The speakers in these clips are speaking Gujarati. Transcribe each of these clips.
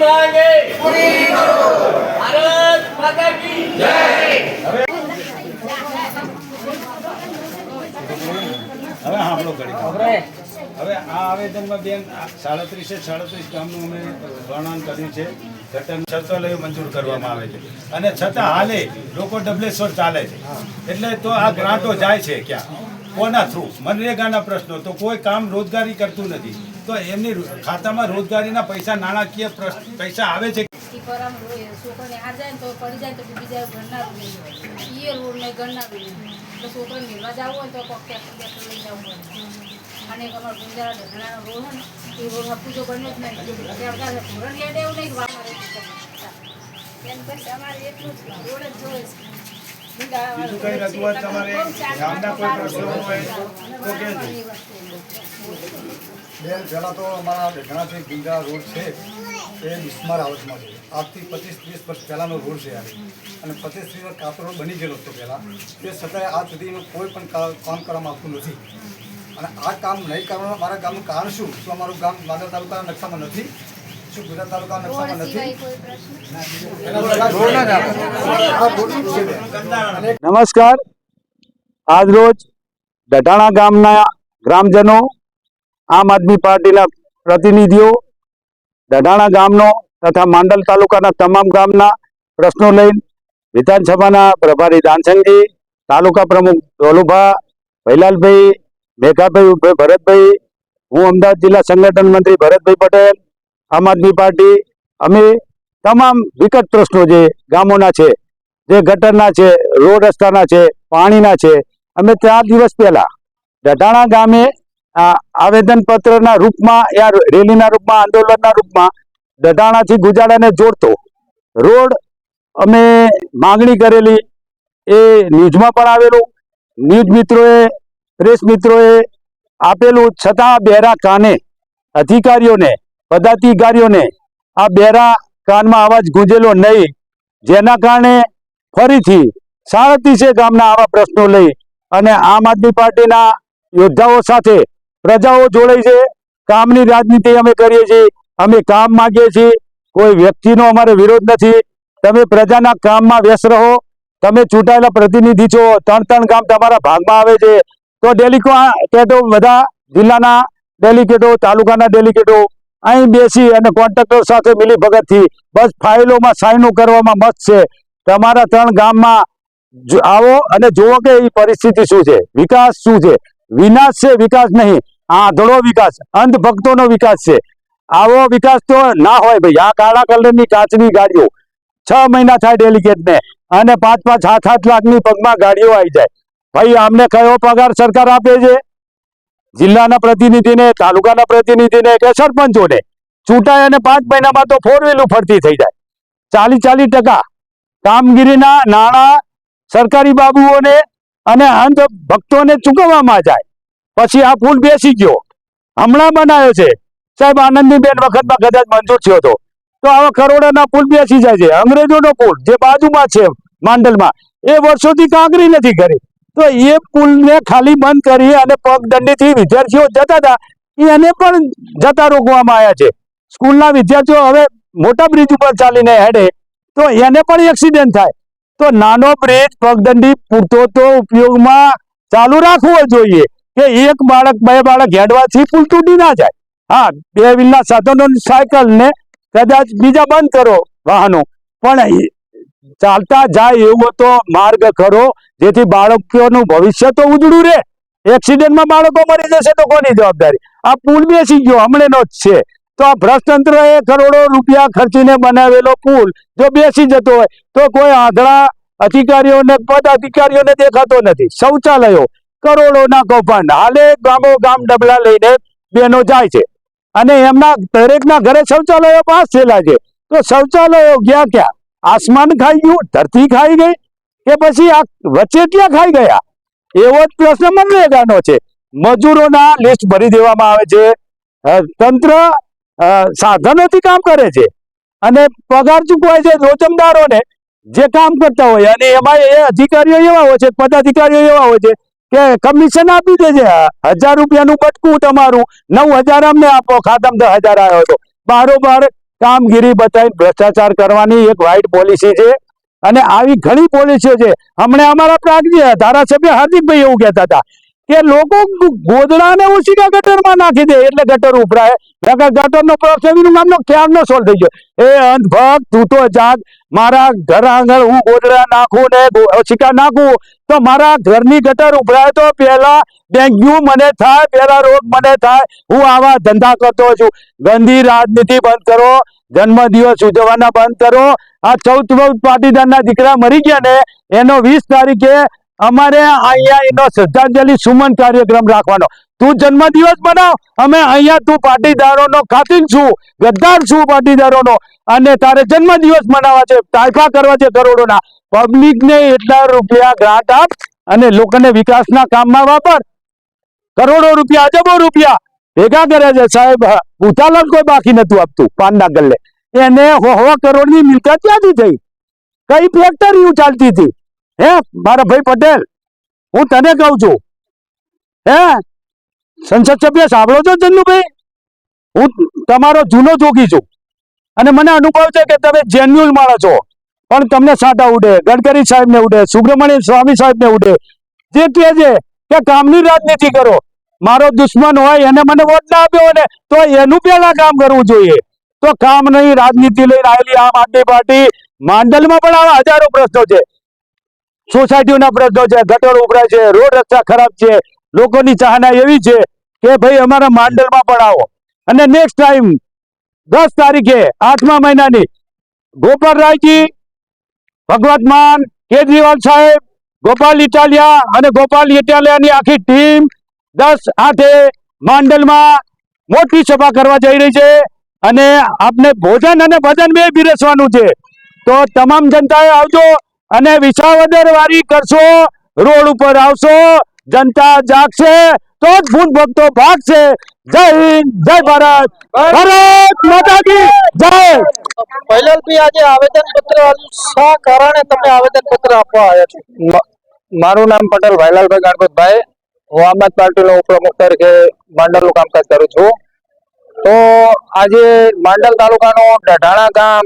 मांगे पूरी करो। भारत माता की जय। હવે આપણો ઘડી હવે આ આવેદનમાં બેન 37 ગામનું અમે વર્ણન કર્યું છે. ગટર છત્રાલયો મંજૂર કરવામાં આવે છે અને છતાં હાલે લોકો ડબલેશ્વર ચાલે છે. એટલે તો આ ગ્રાન્ટો જાય છે ક્યાં, કોના થ્રુ? મનરેગાના પ્રશ્નો તો કોઈ કામ રોજગારી કરતું નથી, તો એમની ખાતામાં રોજગારીના પૈસા, નાણાકીય પૈસા આવે છે. છોકરાને હાર જાય ને તો પડી જાય તો બીજા ઘરના એ રોડ ને ઘરના તો છોકરાને મેળવા જવું હોય તો કોક ટ્રેક્ટર લઈ જવું પડે. અને અમારો ગુંજારા ઢગણાનો રોડ હોય ને એ રોડ હપુજો બન્યો જ નહીં. ધોરણ લેડે એવું નહીં વાપરે એમ બસ અમારે એટલું જ રોડ જ જોવે છે. બીજું કઈ રજૂઆત તમારે ગામના કોઈ પ્રશ્નો હોય તો કહેજો. બેન, પહેલાં તો અમારા ઢગણાથી ગુંજા રોડ છે એ બિસ્માર હાઉસમાં છે. આજથી 25-30 વર્ષ પહેલાંનો રોડ છે યાર, અને 25-30 વર્ષ કાચો રોડ બની ગયેલો હતો પહેલાં. તે છતાંય આજ સુધીનું કોઈ પણ કામ કરવામાં આવતું નથી. અને આ કામ નહીં કરવાનું મારા ગામનું કારણ શું? શું અમારું ગામ વાગડ તાલુકાના નકશામાં નથી? શું ગુજરાત તાલુકાના નકશામાં નથી? નમસ્કાર. આજ રોજ ડઢાણા ગામના ગ્રામજનો, આમ આદમી પાર્ટીના પ્રતિનિધિઓ ડઢાણા ગામનો તથા માંડલ તાલુકાના તમામ ગામના પ્રશ્નો લઈને વિધાનસભાના પ્રભારી દાનસંગજી, તાલુકા પ્રમુખ ડોલુભા, ભૈલાલભાઈ, મેઘાભાઈ, ભરતભાઈ, હું અમદાવાદ જિલ્લા સંગઠન મંત્રી ભરતભાઈ પટેલ, આમ આદમી પાર્ટી, અમે તમામ વિકટ પ્રશ્નો જે ગામોના છે, જે ગટરના છે, રોડ રસ્તાના છે, પાણીના છે, અમે 4 દિવસ પહેલા ડઢાણા ગામે આવેદનપત્રના રૂપમાં યા રેલીના રૂપમાં, આંદોલનના રૂપમાં ડઢાણાથી ગુજાડાને જોડતો રોડ અમે માગણી કરેલી. એ ન્યૂઝમાં પણ આવેલું, ન્યૂઝ મિત્રોએ, પ્રેસ મિત્રોએ આપેલું. છતાં બેરા કાને અધિકારીઓને, પદાધિકારીઓને આ બેરા કાનમાં અવાજ ગુંજેલો નહીં, જેના કારણે ફરીથી 37 ગામના આવા પ્રશ્નો લઈ અને આમ આદમી પાર્ટીના યોદ્ધાઓ સાથે પ્રજાઓ જોડાઈ છે. કામની રાજનીતિ અમે કરીએ છીએ, અમે કામ માંગીએ છીએ. કોઈ વ્યક્તિનો અમારે વિરોધ નથી. તમે પ્રજાના કામમાં વ્યસ્ત રહો. તમે ચૂંટાયેલા પ્રતિનિધિ છો, 3 ગામ તમારા ભાગમાં આવે છે, તો ડેલિકેટો, બધા જિલ્લાના ડેલિકેટો, તાલુકાના ડેલિકેટો અહીં બેસી અને કોન્ટ્રાક્ટર સાથે મિલી ભગતથી બસ ફાઇલોમાં સાઈનો કરવામાં મસ્ત છે. તમારા 3 ગામમાં આવો અને જુઓ કે એ પરિસ્થિતિ શું છે, વિકાસ શું છે. વિનાશ છે, વિકાસ નહીં. આંધળો વિકાસ, અંધભક્તોનો વિકાસ છે. આવો વિકાસ તો ના હોય ભાઈ. આ કાળા કલરની કાચની ગાડીઓ 6 મહિના થાય ડેલિકેટને અને 5-5, 7-7 લાખની પગમાં ગાડીઓ આવી જાય. ભાઈ, આમને કયો પગાર સરકાર આપે છે? જિલ્લાના પ્રતિનિધિને, તાલુકાના પ્રતિનિધિને કે સરપંચોને ચૂંટાય અને 5 મહિનામાં તો 4 વ્હીલ ફરતી થઈ જાય. 40% કામગીરીના નાણાં સરકારી બાબુઓને અને અંધ ભક્તોને ચૂકવવામાં જાય. પછી આ પુલ બેસી ગયો, હમણાં બનાવ્યો છે સાહેબ, આનંદીબેન વખતમાં કદાચ મંજૂર થયો હતો. તો આવા કરોડોના પુલ બેસી જાય છે. અંગ્રેજોનો પુલ જે બાજુમાં છે માંડલમાં, એ વર્ષોથી કાંકરી નથી કરી. તો એ પુલને ખાલી બંધ કરી અને પગદંડીથી વિદ્યાર્થીઓ જતા હતા, એને પણ જતા રોકવામાં આવ્યા છે. સ્કૂલના વિદ્યાર્થીઓ હવે મોટા બ્રિજ ઉપર ચાલીને હેડે તો એને પણ એક્સિડન્ટ થાય. તો નાનો બ્રિજ પગદંડી પૂરતો તો ઉપયોગમાં ચાલુ રાખવો જોઈએ કે 1 બાળક 2 બાળક હેડવાથી પુલ તૂટી ના જાય. હા, 2 વ્હીલના સાધનો, સાયકલ ને કદાચ બીજા બંધ કરો વાહનો, પણ ચાલતા જાય એવો તો માર્ગ કરો જેથી બાળકોનું ભવિષ્ય તો ઉજળું રહે. એક્સિડન્ટમાં બાળકો મરી જશે તો કોની જવાબદારી? આ પુલ બેસી ગયો, હમણાંનો જ છે. તો આ ભ્રષ્ટતંત્રએ કરોડો રૂપિયા ખર્ચીને બનાવેલો પુલ જો બેસી જતો હોય તો કોઈ આંધળા અધિકારીઓને, પદાધિકારીઓને દેખાતો નથી. શૌચાલયો, કરોડોના કૌભાંડ, હાલે ગામો ગામ ડબલા લઈને બેનો જાય છે અને એમના દરેકના ઘરે શૌચાલયો પાસ થયેલા છે. તો શૌચાલયો ગયા ક્યાં? આસમાન ખાઈ ગયું, ધરતી ખાઈ ગઈ, કે પછી આ વચ્ચે ક્યાં ખાઈ ગયા? એવો જ પ્રશ્ન મનરેગાનો છે. મજૂરોના લિસ્ટ ભરી દેવામાં આવે છે, તંત્ર સાધનોથી કામ કરે છે અને પગાર ચૂકવાય છે રોજમદારોને જે કામ કરતા હોય. અને એમાં એ અધિકારીઓ એવા હોય છે, પદાધિકારીઓ એવા હોય છે કે કમિશન આપી દે છે. 1000 રૂપિયાનું બટકું તમારું, 9000 અમને આપો, ખાતામાં 10,000 આવ્યો હતો. બારોબાર કામગીરી બતાવીને ભ્રષ્ટાચાર કરવાની એક વ્હાઇટ પોલિસી છે અને આવી ઘણી પોલિસીઓ છે. હમણાં અમારા પ્રાંતીય ધારાસભ્ય હાર્દિકભાઈ એવું કહેતા હતા કે લોકો ગોદડાને ઉસીકા ગટરમાં નાખી દે એટલે ગટર ઉભરાય. ગટરનો પ્રશ્ન નામનો ક્યારનો સોલ્વ થઈ ગયો. એ અંધભક્ત તું તો જાગ. મારા ઘર આગળ હું ગોદડા નાખું ને ઓશિકા નાખું તો મારા ઘરની ગટર ઉભરાય તો પહેલા ડેન્ગ્યુ મને થાય, પહેલા રોગ મને થાય. હું આવા ધંધા કરતો છું. ગંદી રાજનીતિ બંધ કરો, જન્મદિવસ ઉજવવાના બંધ કરો. આ 14 પાટીદારના દીકરા મરી ગયા ને એનો 20 તારીખે અમારે અહીંયા એનો શ્રદ્ધાંજલિ સુમન કાર્યક્રમ રાખવાનો. તું જન્મદિવસ બનાવ, અમે અહીંયા તું પાટીદારોનો કાતિલ છું, ગદ્દાર છું પાટીદારોનો, અને તારે જન્મદિવસ મનાવવા છે, તાયફા કરવા છે કરોડોના. પબ્લિકને એટલા રૂપિયા ગ્રાન્ટ આપ અને લોકોને વિકાસના કામમાં વાપર. કરોડો રૂપિયા, અજબો રૂપિયા ભેગા કરે છે સાહેબ. ઉતાલન કોઈ બાકી નતું આપતું પાનના ગલ્લે. એને 100 કરોડની મિલકત ક્યાંથી થઈ? કઈ ફેક્ટરી ચાલતી હતી? હે મારા ભાઈ પટેલ, હું તને કહું છું, હે સંસદ સભ્ય સાંભળો છો ચંદુભાઈ? હું તમારો જૂનો જોગી છું અને મને અનુભવ છે કે તમે જેન્યુઅલ માણસ છો, પણ તમને સાટા ઉડે, ગડકરી સાહેબને ઉડે, સુબ્રમણ્યમ સ્વામી સાહેબને ઉડે. જે કહે છે કે કામની રાજનીતિ કરો. મારો દુશ્મન હોય એને મને વોટ ના આપ્યો ને તો એનું પહેલા કામ કરવું જોઈએ. તો કામ નહીં, રાજનીતિ લઈને આવેલી આમ આદમી પાર્ટી માંડલમાં પણ આવા હજારો પ્રશ્નો છે. સોસાયટીઓના પ્રશ્નો છે, ગટર ઉભરાય છે, રોડ રસ્તા ખરાબ છે. લોકોની ચાહના એવી છે કે ભાઈ અમારા માંડલમાં પણ આવો. અને નેક્સ્ટ ટાઈમ 10 તારીખે 8મા મહિનાની ગોપાલરાયજી, ભગવત માન, કેજરીવાલ સાહેબ, ગોપાલ ઇટાલિયા અને ગોપાલ ઇટાલિયાની આખી ટીમ 10/8 માંડલમાં મોટી સભા કરવા જઈ રહી છે અને આપને ભોજન અને ભજન બે પીરસવાનું છે. તો તમામ જનતાએ આવજો અને વિસાવદર વારી કરશો, રોડ ઉપર આવશો, જનતા જાગશે તો જ ભૂત ભક્તો ભાગશે. જય હિન્દ, જય ભારત, ભારત માતા કી જય. પહેલાથી આજે આવેદન પત્ર શા કારણે તમે આવેદન પત્ર આપવા આવ્યા છો? મારું નામ પટેલ ભાઈલાલભાઈ ગણપતભાઈ. હું આમ આદમી પાર્ટીનો ઉપપ્રમુખ તરીકે માંડલનું કામકાજ કરું છું. તો આજે માંડલ તાલુકાનો ડઢાણા ગામ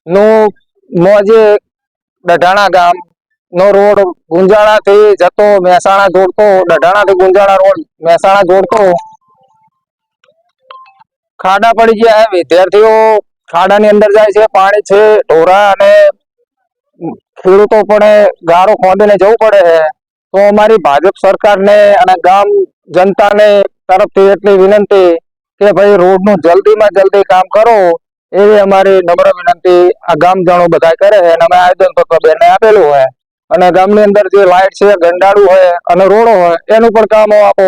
નું જે ડઢાણા ગામ નો રોડ ગુંજાળાથી જતો મહેસાણા જોડતો, ડઢાણાથી ગુંજાળા રોડ મહેસાણા જોડતો ખાડા પડી ગયા છે. વિદ્યાર્થીઓ ખાડાની અંદર જાય છે, પાણી છે, ઢોરા અને ખેડૂતો પણ ગારો ખોંદીને જવું પડે છે. તો અમારી ભાજપ સરકારને અને ગામ જનતાને તરફથી એટલી વિનંતી કે ભાઈ રોડનું જલ્દીમાં જલ્દી કામ કરો, એવી અમારી નમ્ર વિનંતી આ ગામજનો બધા કરે છે. અને અમે આવેદન પત્ર બેને આપેલું હોય અને ગામની અંદર જે લાઇટ છે, ગંડાળું હોય અને રોડો હોય એનું પણ કામ આપો.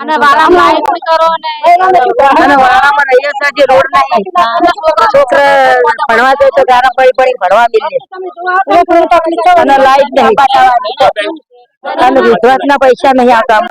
અને વાળામાં લાઈટ ની કરો ને અને વાળામાં રહીએ છે જે રોડ નહીં છોકરા ભણવા જાય તો ગારા પડી ભણવા મિલે અને લાઈટ નહીં અને વિશ્વાસના પૈસા નહીં આવતા.